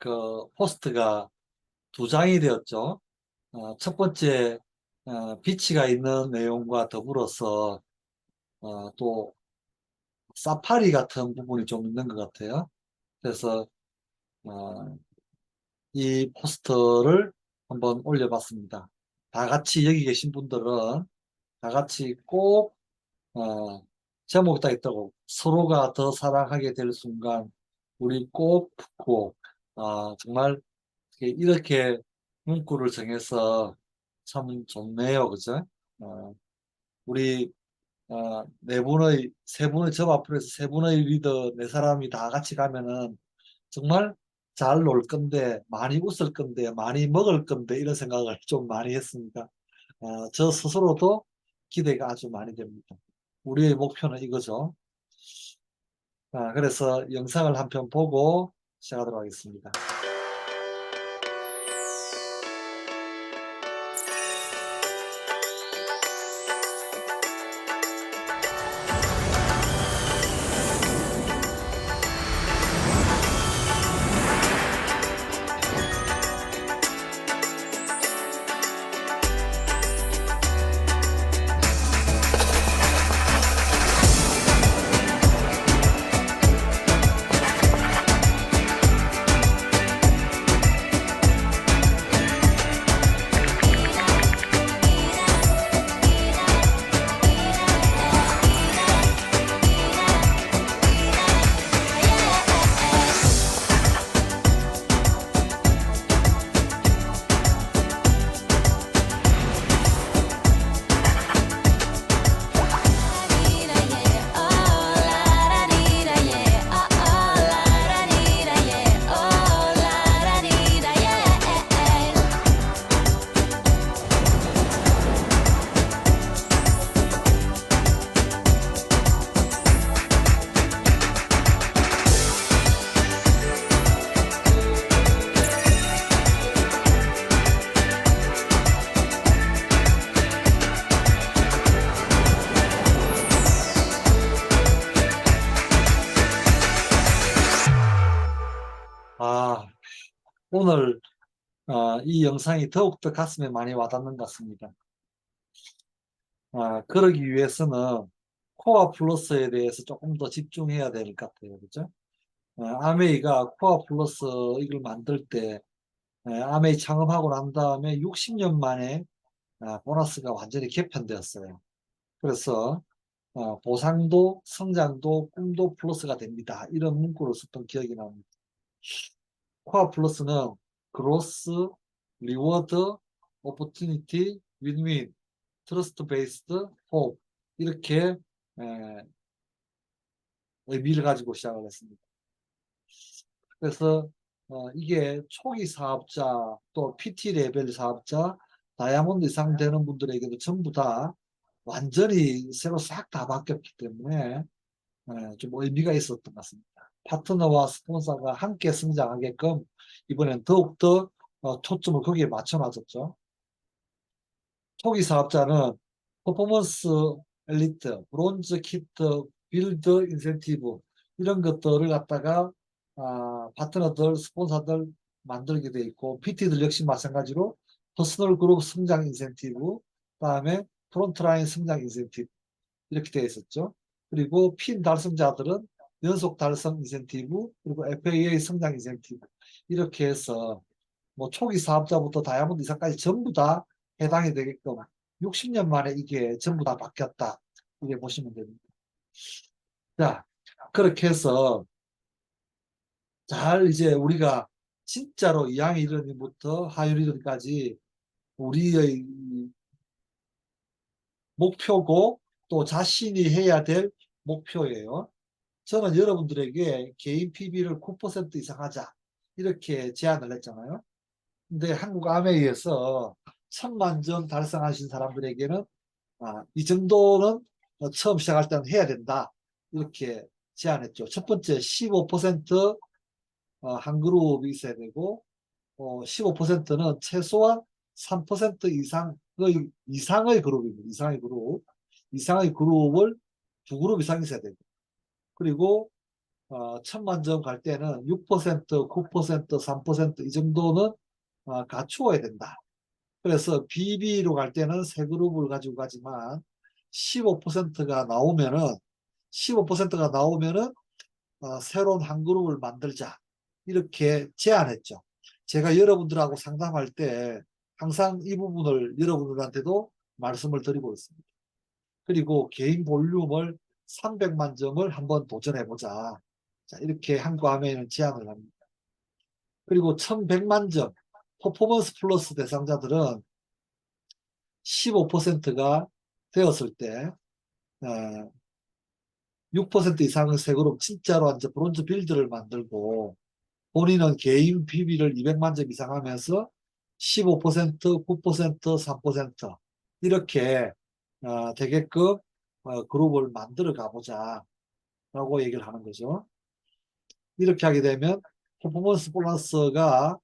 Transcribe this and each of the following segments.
그 포스트가 두 장이 되었죠. 첫 번째 비치가 있는 내용과 더불어서 또 사파리 같은 부분이 좀 있는 것 같아요. 그래서 어, 이 포스터를 한번 올려봤습니다. 다 같이 여기 계신 분들은 다 같이 꼭 제목이 딱 있다고 서로가 더 사랑하게 될 순간 우리 꼭 붙고 정말 이렇게 문구를 정해서 참 좋네요. 그죠? 어, 우리 세 분의 저 앞으로서 세 분의 리더 네 사람이 다 같이 가면은 정말 잘 놀 건데 많이 웃을 건데 많이 먹을 건데 이런 생각을 좀 많이 했습니다. 저 스스로도 기대가 아주 많이 됩니다. 우리의 목표는 이거죠. 그래서 영상을 한 편 보고 시작하도록 하겠습니다. 아, 오늘 이 영상이 더욱더 가슴에 많이 와닿는 것 같습니다. 그러기 위해서는 코어 플러스에 대해서 조금 더 집중해야 될 것 같아요. 그죠? 아메이가 코어 플러스 이걸 만들 때 아메이 창업하고 난 다음에 60년 만에 보너스가 완전히 개편되었어요. 그래서 보상도 성장도 꿈도 플러스가 됩니다. 이런 문구를 썼던 기억이 납니다. 코어 플러스는 그로스, 리워드, 오퍼튜니티, 윈윈, 트러스트 베이스드, 홉 이렇게 에, 의미를 가지고 시작을 했습니다. 그래서 이게 초기 사업자 또 PT 레벨 사업자 다이아몬드 이상 되는 분들에게도 전부 다 완전히 새로 싹 다 바뀌었기 때문에 좀 의미가 있었던 것 같습니다. 파트너와 스폰서가 함께 성장하게끔 이번엔 더욱더 초점을 거기에 맞춰 놨었죠. 초기 사업자는 퍼포먼스 엘리트, 브론즈 키트, 빌드 인센티브 이런 것들을 갖다가 파트너들, 스폰서들 만들게 돼 있고 PT들 역시 마찬가지로 퍼스널 그룹 성장 인센티브, 그다음에 프론트라인 성장 인센티브 이렇게 되어 있었죠. 그리고 핀 달성자들은 연속 달성 인센티브, 그리고 FAA 성장 인센티브 이렇게 해서 뭐 초기 사업자부터 다이아몬드 이사까지 전부 다 해당이 되게끔 60년 만에 이게 전부 다 바뀌었다. 이게 보시면 됩니다. 자, 그렇게 해서 잘 이제 우리가 진짜로 이항 이르니부터 하율 이르기까지 우리의 목표고 또 자신이 해야 될 목표예요. 저는 여러분들에게 개인 PB를 9% 이상 하자 이렇게 제안을 했잖아요. 근데 한국 아메이에서 1000만 점 달성하신 사람들에게는 이 정도는 처음 시작할 때는 해야 된다 이렇게 제안했죠. 첫 번째 15% 한 그룹이 있어야 되고 15%는 최소한 3% 이상의 그룹입니다. 이상의 그룹을 두 그룹 이상 있어야 되고 그리고 천만 점 갈 때는 6%, 9%, 3%이 정도는 갖추어야 된다. 그래서 BB로 갈 때는 세 그룹을 가지고 가지만 15%가 나오면은 15%가 나오면은 새로운 한 그룹을 만들자 이렇게 제안했죠. 제가 여러분들하고 상담할 때 항상 이 부분을 여러분들한테도 말씀을 드리고 있습니다. 그리고 개인 볼륨을 300만 점을 한번 도전해보자. 자, 이렇게 한과함에는 제안을 합니다. 그리고 1100만 점 퍼포먼스 플러스 대상자들은 15%가 되었을 때 6% 이상의 세 그룹 진짜로 이제 브론즈 빌드를 만들고 본인은 개인 PB를 200만 점 이상 하면서 15%, 9%, 3% 이렇게 되게끔 그룹을 만들어 가보자 라고 얘기를 하는 거죠. 이렇게 하게 되면 퍼포먼스 보너스가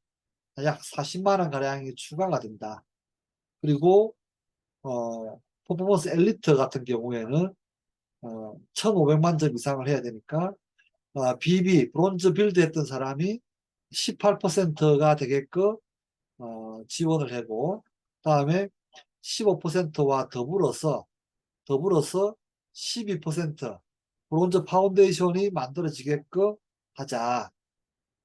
약 40만 원 가량이 추가가 된다. 그리고 퍼포먼스 엘리트 같은 경우에는 1500만 점 이상을 해야 되니까 BB 브론즈 빌드 했던 사람이 18%가 되게끔 지원을 하고 다음에 15%와 더불어서 12% 브론즈 파운데이션이 만들어지게끔 하자.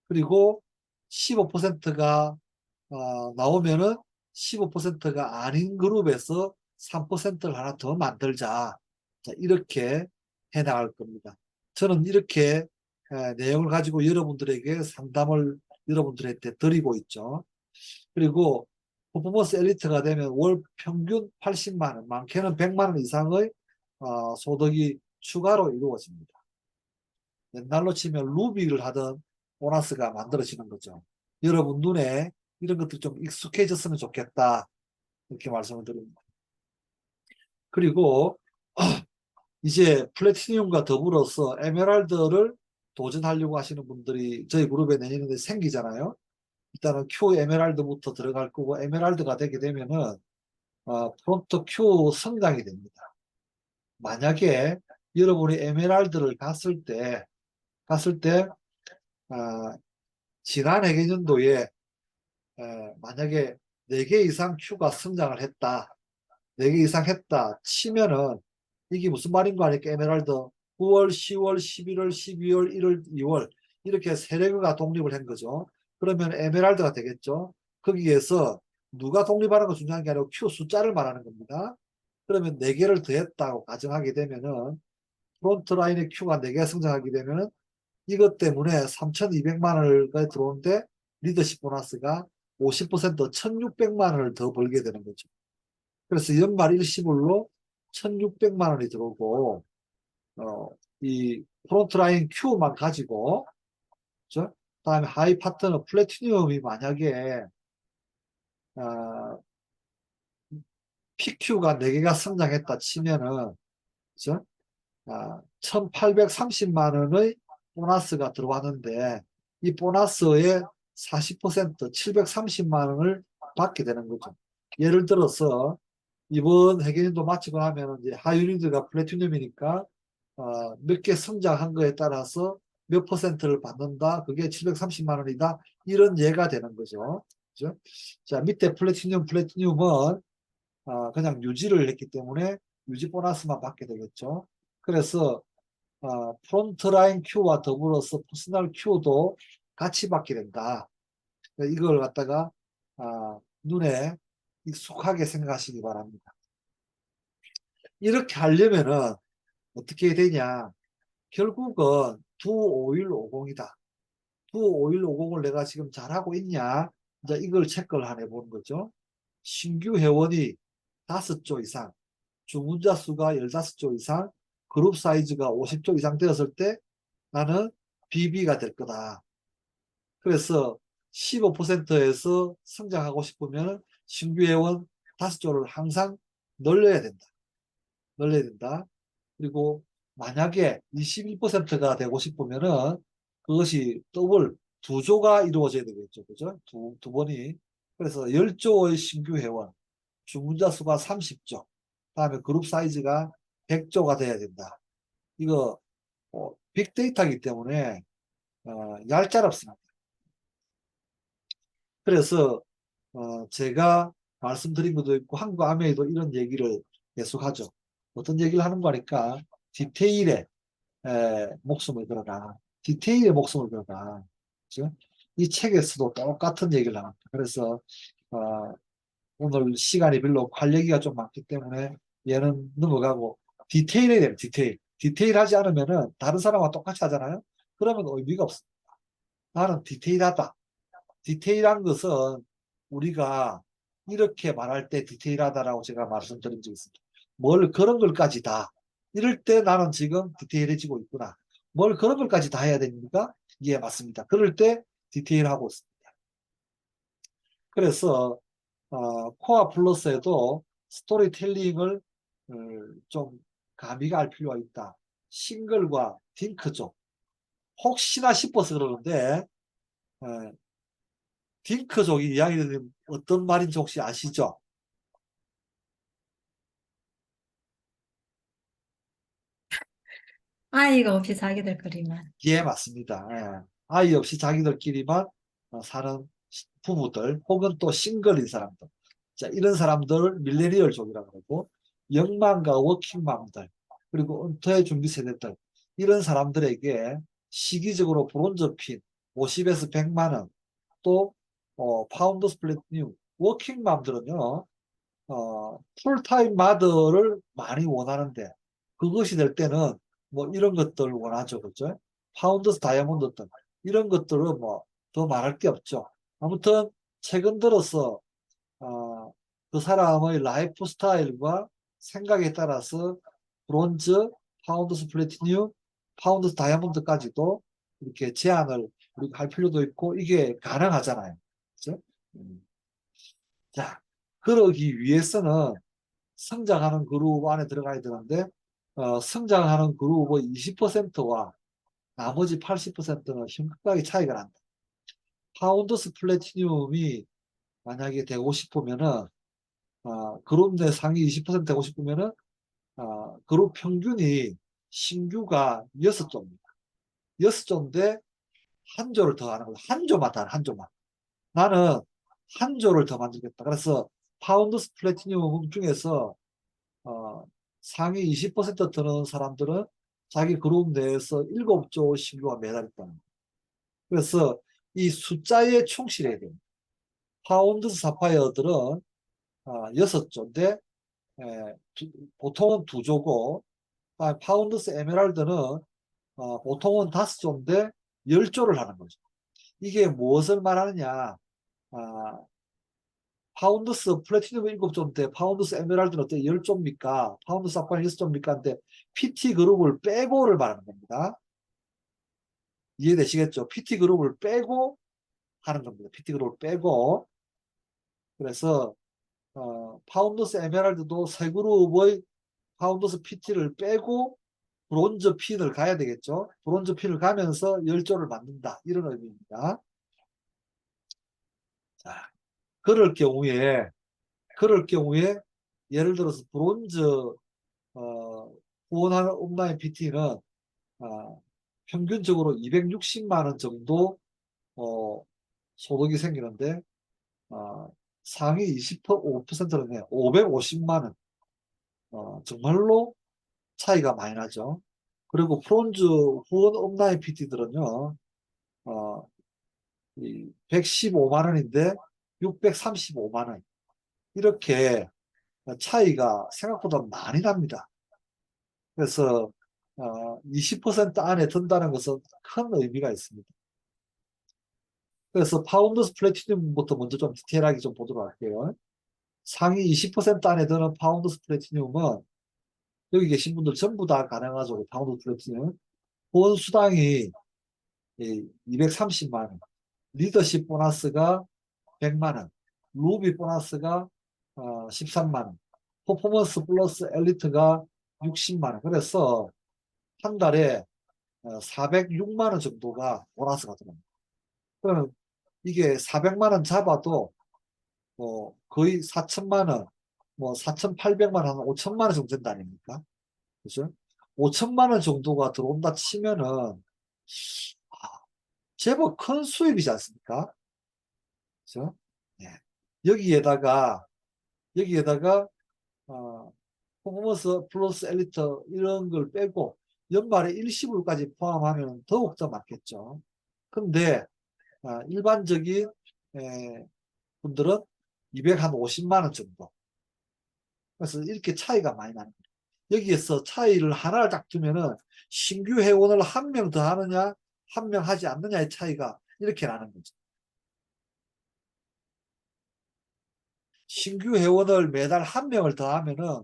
그리고 15%가 나오면은 15%가 아닌 그룹에서 3%를 하나 더 만들자. 자, 이렇게 해 나갈 겁니다. 저는 이렇게 내용을 가지고 여러분들에게 상담을 여러분들한테 드리고 있죠. 그리고 퍼포먼스 엘리트가 되면 월 평균 80만 원, 많게는 100만 원 이상의 소득이 추가로 이루어집니다. 옛날로 치면 루비를 하던 보너스가 만들어지는 거죠. 여러분 눈에 이런 것들이 좀 익숙해졌으면 좋겠다. 이렇게 말씀을 드립니다. 그리고 이제 플래티늄과 더불어서 에메랄드를 도전하려고 하시는 분들이 저희 그룹에 내년에 생기잖아요. 일단은 Q 에메랄드부터 들어갈 거고 에메랄드가 되게 되면은 프론트 Q 성장이 됩니다. 만약에 여러분이 에메랄드를 갔을 때 지난 회계년도에 만약에 4개 이상 Q가 성장을 했다. 4개 이상 했다 치면은 이게 무슨 말인가 하니까 에메랄드 9월, 10월, 11월, 12월, 1월, 2월 이렇게 3레그가 독립을 한 거죠. 그러면 에메랄드가 되겠죠. 거기에서 누가 독립하는 거 중요한 게 아니고 Q 숫자를 말하는 겁니다. 그러면 4개를 더했다고 가정하게 되면은 프론트 라인의 Q가 4개가 성장하게 되면은 이것 때문에 3,200만 원을 들어오는데 리더십 보너스가 50% 1,600만 원을 더 벌게 되는 거죠. 그래서 연말 일시불로 1,600만 원이 들어오고 이 프론트라인 Q만 가지고 그렇죠? 다음에 하이 파트너 플래티늄이 만약에 PQ가 4개가 성장했다 치면은 그렇죠? 1,830만 원의 보너스가 들어왔는데 이 보너스의 40% 730만 원을 받게 되는 거죠. 예를 들어서 이번 회계년도 마치고 나면 이제 하이유니드가 플래티늄이니까 몇 개 성장한 거에 따라서 몇 퍼센트를 받는다. 그게 730만 원이다. 이런 예가 되는 거죠. 그죠? 자, 밑에 플래티늄은 그냥 유지를 했기 때문에 유지 보너스만 받게 되겠죠. 그래서 프론트라인 Q와 더불어서 퍼스널 Q도 같이 받게 된다. 이걸 갖다가 눈에 익숙하게 생각하시기 바랍니다. 이렇게 하려면은 어떻게 되냐? 결국은 두 5150이다. 두 5150을 내가 지금 잘하고 있냐? 이제 이걸 체크를 하네 보는 거죠. 신규 회원이 5조 이상, 주문자 수가 15조 이상, 그룹 사이즈가 50조 이상 되었을 때 나는 BB가 될 거다. 그래서 15%에서 성장하고 싶으면 신규 회원 5조를 항상 늘려야 된다. 늘려야 된다. 그리고 만약에 21%가 되고 싶으면은 그것이 더블 2조가 이루어져야 되겠죠. 그죠? 두 번이. 그래서 10조의 신규 회원, 주문자 수가 30조, 다음에 그룹 사이즈가 100조가 돼야 된다. 이거 빅데이터이기 때문에 얄짤없습니다. 그래서 제가 말씀드린 것도 있고 한국 아메이도 이런 얘기를 계속하죠. 어떤 얘기를 하는 거니까 디테일에 목숨을 걸어라. 디테일에 목숨을 걸어라. 그죠? 이 책에서도 똑같은 얘기를 합니다. 그래서 어, 오늘 시간이 별로 할 얘기가 좀 많기 때문에 얘는 넘어가고 디테일에 대한 디테일. 디테일하지 않으면은 다른 사람과 똑같이 하잖아요. 그러면 의미가 없습니다. 나는 디테일하다. 디테일한 것은 우리가 이렇게 말할 때 디테일하다라고 제가 말씀드린 적이 있습니다. 뭘 그런 걸까지 다. 이럴 때 나는 지금 디테일해지고 있구나. 뭘 그런 걸까지 다 해야 됩니까? 예, 맞습니다. 그럴 때 디테일하고 있습니다. 그래서 코어 플러스에도 스토리텔링을 좀 가미가 할 필요가 있다. 싱글과 딩크족. 혹시나 싶어서 그러는데 어, 딩크족이 이야기하는 어떤 말인지 혹시 아시죠? 아이가 없이 자기들끼리만. 예, 맞습니다. 예. 아이 없이 자기들끼리만 사는 부부들 혹은 또 싱글인 사람들. 자, 이런 사람들을 밀레니얼족이라고 그러고 영만과 워킹맘들 그리고 은퇴 준비 세대들 이런 사람들에게 시기적으로 브론즈 핀 50에서 100만 원 또 파운드 스플릿 뉴 워킹맘들은요 풀타임 마더를 많이 원하는데 그것이 될 때는 뭐 이런 것들 원하죠. 그죠? 파운더스 다이아몬드들 이런 것들은 뭐 더 말할 게 없죠. 아무튼 최근 들어서 그 사람의 라이프 스타일과 생각에 따라서 브론즈, 파운드스 플래티늄, 파운드스 다이아몬드까지도 이렇게 제한을 우리가 할 필요도 있고 이게 가능하잖아요. 그죠? 음. 자, 그러기 위해서는 성장하는 그룹 안에 들어가야 되는데 성장하는 그룹의 20%와 나머지 80%는 심각하게 차이가 난다. 파운더스 플래티늄이 만약에 되고 싶으면은 그룹 내 상위 20% 되고 싶으면은 그룹 평균이 신규가 6조입니다. 6조인데 한 조를 더 하는 거예요. 한 조만 더, 한 조만. 나는 한 조를 더 만들겠다. 그래서 파운더스 플래티늄 중에서 어, 상위 20% 드는 사람들은 자기 그룹 내에서 7조 신규가 매달렸다. 그래서 이 숫자에 충실해야 됩니다. 파운드스 사파이어들은 6조인데 보통은 2조고 파운드스 에메랄드는 보통은 5조인데 10조를 하는 거죠. 이게 무엇을 말하느냐 파운드스 플래티넘 7조인데 파운드스 에메랄드는 어때 10조입니까? 파운드스 사파이어 6조입니까? 근데 PT 그룹을 빼고를 말하는 겁니다. 이해되시겠죠? PT 그룹을 빼고 하는 겁니다. PT 그룹을 빼고. 그래서 파운더스 에메랄드도 세 그룹의 파운더스 PT를 빼고 브론즈 핀을 가야 되겠죠. 브론즈 핀을 가면서 10조를 만든다. 이런 의미입니다. 자, 그럴 경우에 그럴 경우에 예를 들어서 브론즈 후원하는 온라인 PT는 평균적으로 260만 원 정도 소득이 생기는데 상위 25%는 550만 원. 정말로 차이가 많이 나죠. 그리고 프론즈 후원 온라인 PT들은요, 115만 원인데 635만 원. 이렇게 차이가 생각보다 많이 납니다. 그래서 20% 안에 든다는 것은 큰 의미가 있습니다. 그래서 파운더스 플래티늄부터 먼저 좀 디테일하게 좀 보도록 할게요. 상위 20% 안에 드는 파운더스 플래티늄은 여기 계신 분들 전부 다 가능하죠. 파운더스 플래티늄. 후원 수당이 230만 원, 리더십 보너스가 100만 원, 루비 보너스가 13만 원, 퍼포먼스 플러스 엘리트가 60만 원. 그래서 한 달에 406만 원 정도가 보너스가 들어옵니다. 그러면 이게 400만 원 잡아도 거의 4천만 원, 뭐 4,800만 원, 한 5천만 원 정도 된다 아닙니까? 그죠? 5천만 원 정도가 들어온다 치면은 제법 큰 수입이지 않습니까? 그죠? 예. 여기에다가 여기에다가 어, 퍼포먼스 플러스 엘리트 이런 걸 빼고 연말에 일시불까지 포함하면 더욱더 많겠죠. 근데 일반적인 분들은 250만 원 정도. 그래서 이렇게 차이가 많이 나는 거예요. 여기에서 차이를 하나를 딱 두면은 신규 회원을 한 명 더 하느냐, 한 명 하지 않느냐의 차이가 이렇게 나는 거죠. 신규 회원을 매달 한 명을 더 하면은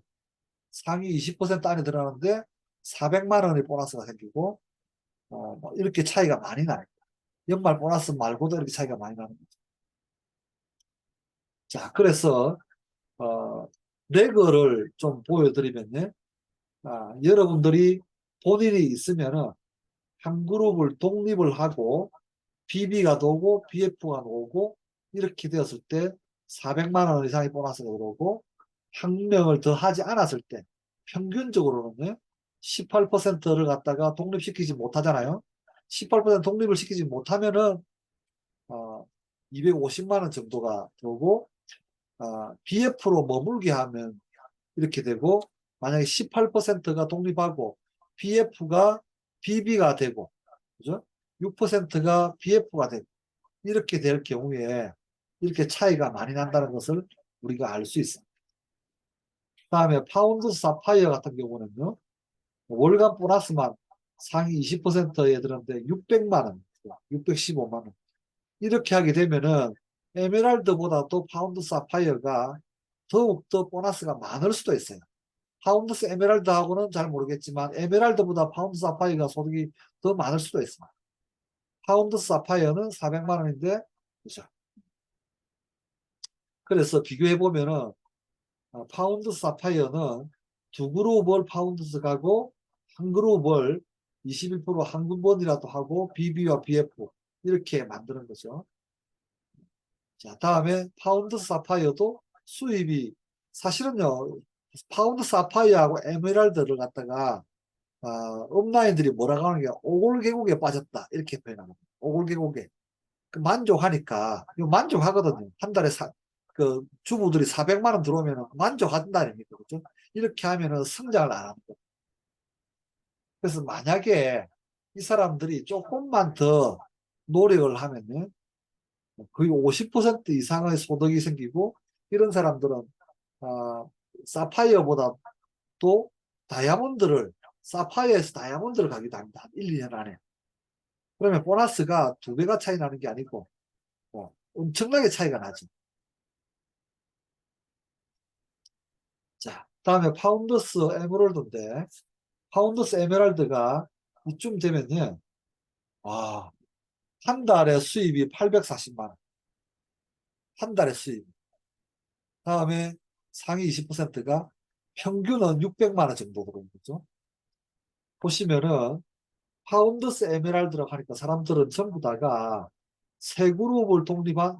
상위 20% 안에 들어가는데 400만 원의 보너스가 생기고, 뭐 이렇게 차이가 많이 나요. 연말 보너스 말고도 이렇게 차이가 많이 나는 거죠. 자, 그래서, 레거를 좀 보여드리면요. 여러분들이 본인이 있으면은 한 그룹을 독립을 하고 BB가 오고 BF가 오고 이렇게 되었을 때 400만 원 이상의 보너스가 들어오고 한 명을 더 하지 않았을 때 평균적으로는요 18%를 갖다가 독립시키지 못하잖아요. 18% 독립을 시키지 못하면은 250만 원 정도가 들어오고 BF로 머물게 하면 이렇게 되고 만약에 18%가 독립하고 BF가 BB가 되고 그죠? 6%가 BF가 되고 이렇게 될 경우에 이렇게 차이가 많이 난다는 것을 우리가 알 수 있습니다. 다음에 파운드 사파이어 같은 경우는요. 월간 보너스만 상위 20%에 들었는데 600만 원, 615만 원. 이렇게 하게 되면은 에메랄드보다도 파운드 사파이어가 더욱더 보너스가 많을 수도 있어요. 파운드스 에메랄드하고는 잘 모르겠지만 에메랄드보다 파운드 사파이어가 소득이 더 많을 수도 있습니다. 파운드 사파이어는 400만 원인데 그죠? 그래서 비교해 보면은 파운드 사파이어는 두 그룹을 파운드스 가고 한 그룹을 21% 한군번이라도 하고 BB와 BF 이렇게 만드는 거죠. 자, 다음에 파운드 사파이어도 수입이 사실은요 파운드 사파이어하고 에메랄드를 갖다가 업라인들이 뭐라고 하는 게 오골계곡에 빠졌다 이렇게 표현합니다. 오골계곡에 만족하니까 이거 만족하거든요. 한 달에 그 주부들이 400만 원 들어오면 만족한다 아닙니까? 그죠? 이렇게 하면은 성장을 안 합니다. 그래서 만약에 이 사람들이 조금만 더 노력을 하면요 거의 50% 이상의 소득이 생기고 이런 사람들은 사파이어보다 또 다이아몬드를 사파이어에서 다이아몬드를 가기도 합니다. 1, 2년 안에. 그러면 보너스가 2배가 차이 나는 게 아니고 엄청나게 차이가 나죠. 자, 다음에 파운더스 에메랄드인데 파운더스 에메랄드가 이쯤 되면요. 한 달에 수입이 840만 원. 한 달에 수입. 다음에 상위 20%가 평균은 600만 원 정도 들어오는 거죠. 보시면은 파운더스 에메랄드라고 하니까 사람들은 전부 다가 세 그룹을 독립한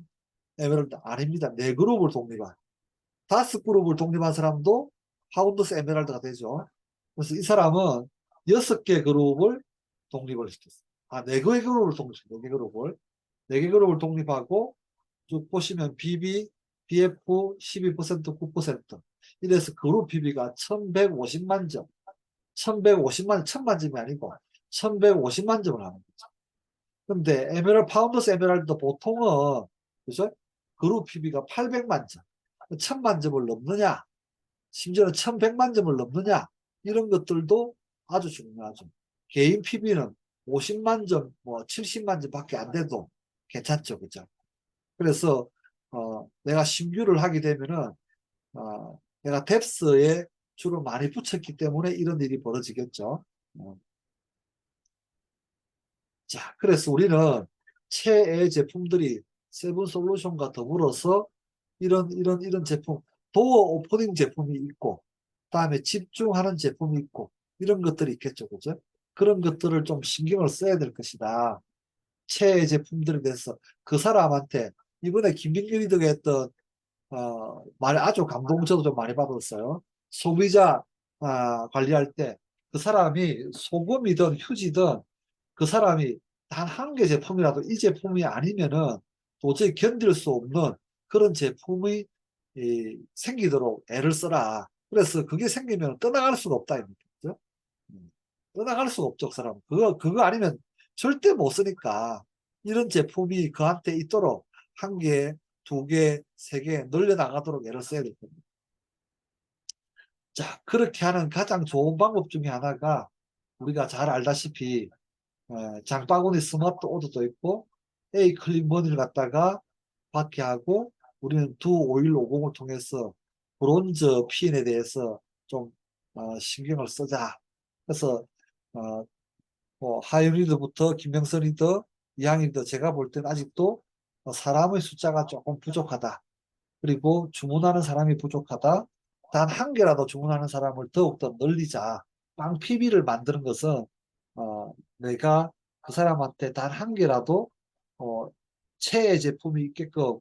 에메랄드 아닙니다. 네 그룹을 독립한 5그룹을 독립한 사람도 파운더스 에메랄드가 되죠. 그래서 이 사람은 6개 그룹을 독립을 시켰어요. 네 개 그룹을 독립시켰어요. 4개 그룹을. 4개 그룹을 독립하고 쭉 보시면 BB, BF 12%, 9%. 이래서 그룹 PB가 1150만 점. 1150만, 1000만 점이 아니고 1150만 점을 하는 거죠. 근데 파운더스 에메랄드 보통은, 그죠? 그룹 PB가 800만 점. 1000만 점을 넘느냐, 심지어는 1100만 점을 넘느냐, 이런 것들도 아주 중요하죠. 개인 PB는 50만 점, 뭐 70만 점밖에 안 돼도 괜찮죠. 그죠? 그래서, 내가 신규를 하게 되면은, 내가 뎁스에 주로 많이 붙였기 때문에 이런 일이 벌어지겠죠. 자, 그래서 우리는 최애 제품들이 세븐솔루션과 더불어서 이런 제품, 도어 오프닝 제품이 있고, 그다음에 집중하는 제품이 있고, 이런 것들이 있겠죠. 그죠? 그런 것들을 좀 신경을 써야 될 것이다. 최애 제품들에 대해서 그 사람한테 이번에 김민규 리더가 했던 말 아주 감동 저도 좀 많이 받았어요. 소비자 관리할 때 그 사람이 소금이든 휴지든 그 사람이 단 한 개 제품이라도 이 제품이 아니면은 도저히 견딜 수 없는 그런 제품이 생기도록 애를 써라. 그래서 그게 생기면 떠나갈 수가 없다. 이거죠. 떠나갈 수가 없죠, 그 사람. 그거 아니면 절대 못 쓰니까 이런 제품이 그한테 있도록 한 개, 두 개, 세 개 늘려나가도록 애를 써야 될 겁니다. 자, 그렇게 하는 가장 좋은 방법 중에 하나가 우리가 잘 알다시피 장바구니 스마트 오더도 있고 A 클릭 머니를 갖다가 받게 하고 우리는 두 5150을 통해서 브론즈 피인에 대해서 좀 신경을 쓰자. 그래서 어, 뭐 하이리드부터 김명선이더 이항이더 제가 볼 때는 아직도 사람의 숫자가 조금 부족하다. 그리고 주문하는 사람이 부족하다. 단 한 개라도 주문하는 사람을 더욱더 늘리자. 빵 PB를 만드는 것은 내가 그 사람한테 단 한 개라도 어, 최애 제품이 있게끔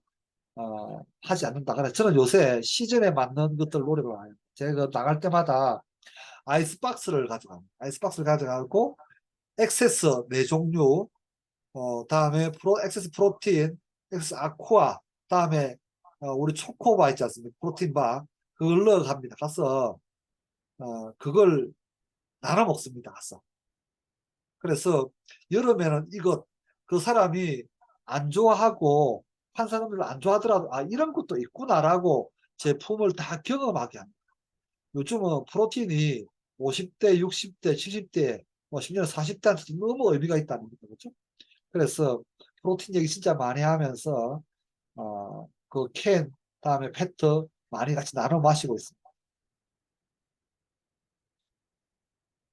하지 않는다. 그래 저는 요새 시즌에 맞는 것들 노력을 해요. 제가 나갈 때마다 아이스박스를 가져갑니다. 아이스박스를 가져가고 엑세스 네 종류, 다음에 엑세스 프로틴, 엑세스 아쿠아, 다음에 우리 초코바 있지 않습니까? 프로틴바 그걸 넣어 갑니다. 가서 그걸 나눠 먹습니다. 가서. 그래서 여름에는 이것 그 사람이 안 좋아하고 한 사람들 안 좋아하더라도 이런 것도 있구나라고 제품을 다 경험하게 합니다. 요즘은 프로틴이 50대, 60대, 70대, 뭐 심지어 40대한테 너무 의미가 있다는 거죠. 그렇죠? 그래서 프로틴 얘기 진짜 많이 하면서 그 캔, 다음에 페트 많이 같이 나눠 마시고 있습니다.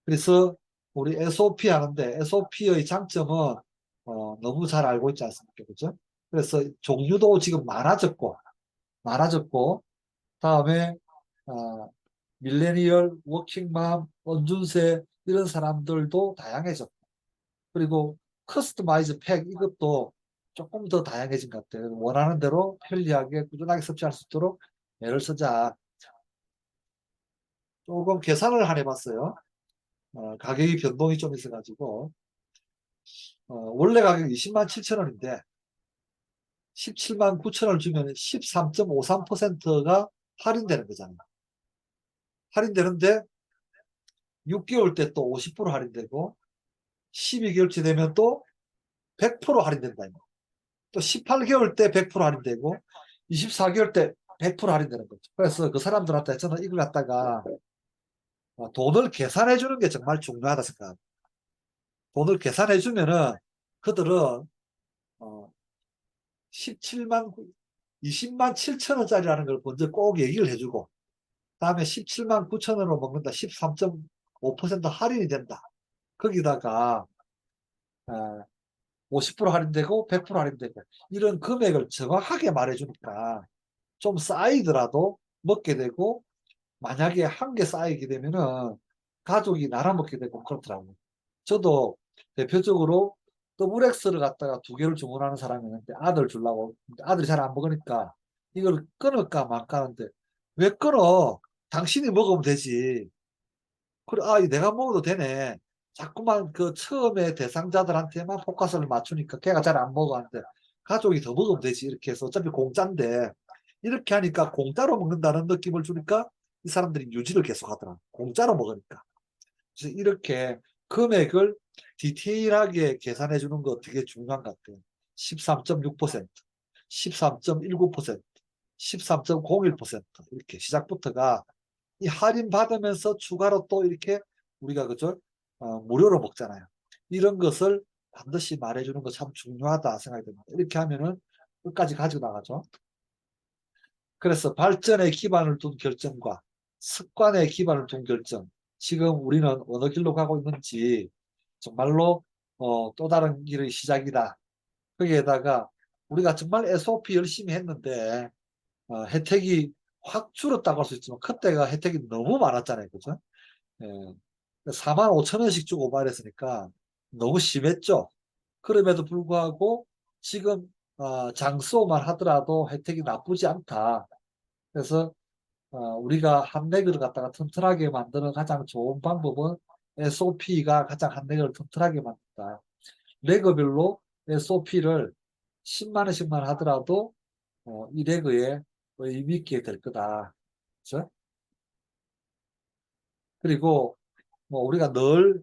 그래서 우리 SOP 하는데 SOP의 장점은 너무 잘 알고 있지 않습니까? 그죠? 그래서 종류도 지금 많아졌고, 다음에 어, 밀레니얼, 워킹맘, 언준세 이런 사람들도 다양해졌고, 그리고 커스터마이즈 팩 이것도 조금 더 다양해진 것 같아요. 원하는 대로 편리하게 꾸준하게 섭취할 수 있도록 애를 쓰자. 조금 계산을 안 해봤어요. 가격이 변동이 좀 있어가지고 원래 가격이 20만 7천 원인데 17만 9천 원을 주면 13.53%가 할인되는 거잖아요. 할인되는데 6개월 때 또 50% 할인되고 12개월치 되면 또 100% 할인된다. 또 18개월 때 100% 할인되고 24개월 때 100% 할인되는 거죠. 그래서 그 사람들한테 저는 이걸 갖다가 돈을 계산해 주는 게 정말 중요하다 생각합니다. 돈을 계산해 주면은 그들은 어, 17만 20만 7천 원짜리라는 걸 먼저 꼭 얘기를 해주고 다음에 17만 9천 원으로 먹는다. 13.5% 할인이 된다. 거기다가 50% 할인되고 100% 할인되고 이런 금액을 정확하게 말해주니까 좀 쌓이더라도 먹게 되고 만약에 한 개 쌓이게 되면은 가족이 나눠 먹게 되고 그렇더라고요. 저도 대표적으로 더블 X를 갖다가 두 개를 주문하는 사람이 있는데 아들 주려고 아들이 잘 안 먹으니까 이걸 끊을까 말까 하는데 왜 끊어? 당신이 먹으면 되지. 그래, 내가 먹어도 되네. 자꾸만 그 처음에 대상자들한테만 포커스를 맞추니까 걔가 잘 안 먹어 하는데 가족이 더 먹으면 되지. 이렇게 해서 어차피 공짜인데 이렇게 하니까 공짜로 먹는다는 느낌을 주니까 이 사람들이 유지를 계속 하더라. 공짜로 먹으니까. 그래서 이렇게 금액을 디테일하게 계산해 주는 거 되게 중요한 것 같아요. 13.6%, 13.19%, 13.01% 이렇게 시작부터가 이 할인 받으면서 추가로 또 이렇게 우리가 그죠? 무료로 먹잖아요. 이런 것을 반드시 말해주는 거 참 중요하다 생각이 듭니다. 이렇게 하면은 끝까지 가지고 나가죠. 그래서 발전의 기반을 둔 결정과 습관의 기반을 둔 결정. 지금 우리는 어느 길로 가고 있는지 정말로 또 다른 길의 시작이다. 거기에다가 우리가 정말 SOP 열심히 했는데 혜택이 확 줄었다고 할 수 있지만 그때가 혜택이 너무 많았잖아요. 그죠? 예. 4만 5천 원씩 주고 말했으니까 너무 심했죠. 그럼에도 불구하고 지금 장수만 하더라도 혜택이 나쁘지 않다. 그래서 우리가 한맥을 갖다가 튼튼하게 만드는 가장 좋은 방법은 SOP가 가장 한내를 튼튼하게 만든다. 레그별로 SOP를 10만 원씩만 하더라도 이 레그에 의미 있게 될 거다. 그렇죠? 그리고 뭐 우리가 늘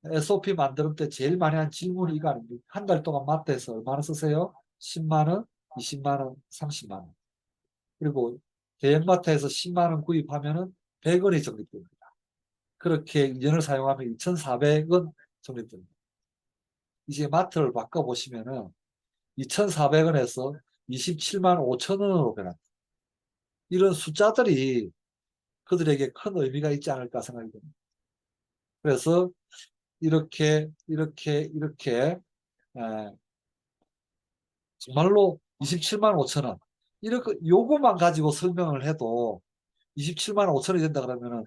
SOP 만들 때 제일 많이 한 질문이 이거 아닙니까? 한 달 동안 마트에서 얼마나 쓰세요? 10만 원, 20만 원, 30만 원. 그리고 대형마트에서 10만 원 구입하면은 100원이 적립됩니다. 그렇게 2년을 사용하면 2,400원 적립됩니다. 이제 마트를 바꿔보시면은 2,400원에서 27만 5천 원으로 변합니다. 이런 숫자들이 그들에게 큰 의미가 있지 않을까 생각이 듭니다. 그래서 이렇게 정말로 27만 5천 원 이렇게 요거만 가지고 설명을 해도 27만 5천 원이 된다 그러면은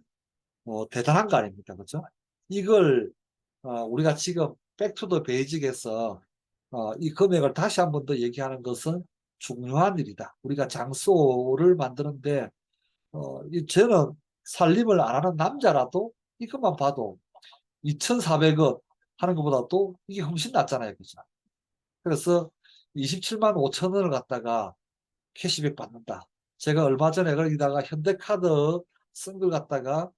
대단한 거 아닙니까? 그렇죠? 이걸 우리가 지금 백투더 베이직에서 이 금액을 다시 한 번 더 얘기하는 것은 중요한 일이다. 우리가 장소를 만드는데 저는 살림을 안 하는 남자라도 이것만 봐도 2,400원 하는 것보다도 이게 훨씬 낫잖아요. 그죠? 그래서 27만 5천 원을 갖다가 캐시백 받는다. 제가 얼마 전에 거기다가 현대카드 쓴 걸 갖다가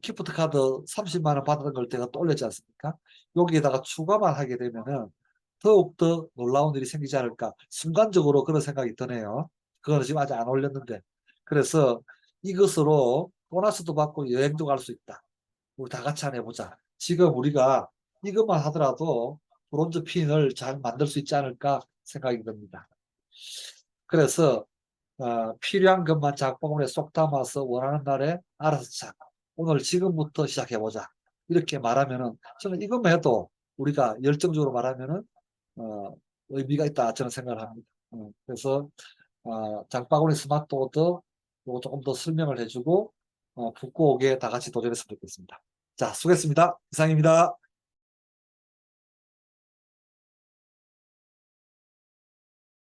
기프트 카드 30만 원 받은 걸 제가 또 올렸지 않습니까? 여기에다가 추가만 하게 되면은 더욱더 놀라운 일이 생기지 않을까. 순간적으로 그런 생각이 드네요. 그거는 지금 아직 안 올렸는데. 그래서 이것으로 보너스도 받고 여행도 갈 수 있다. 우리 다 같이 한번 해보자. 지금 우리가 이것만 하더라도 브론즈 핀을 잘 만들 수 있지 않을까 생각이 듭니다. 그래서 필요한 것만 작봉에 쏙 담아서 원하는 날에 알아서 자. 오늘 지금부터 시작해보자. 이렇게 말하면은 저는 이것만 해도 우리가 열정적으로 말하면은 의미가 있다 저는 생각을 합니다. 그래서 장바구니 스마트보드 요거 조금 더 설명을 해주고 북구옥에 다 같이 도전했으면 좋겠습니다. 자, 수고했습니다. 이상입니다.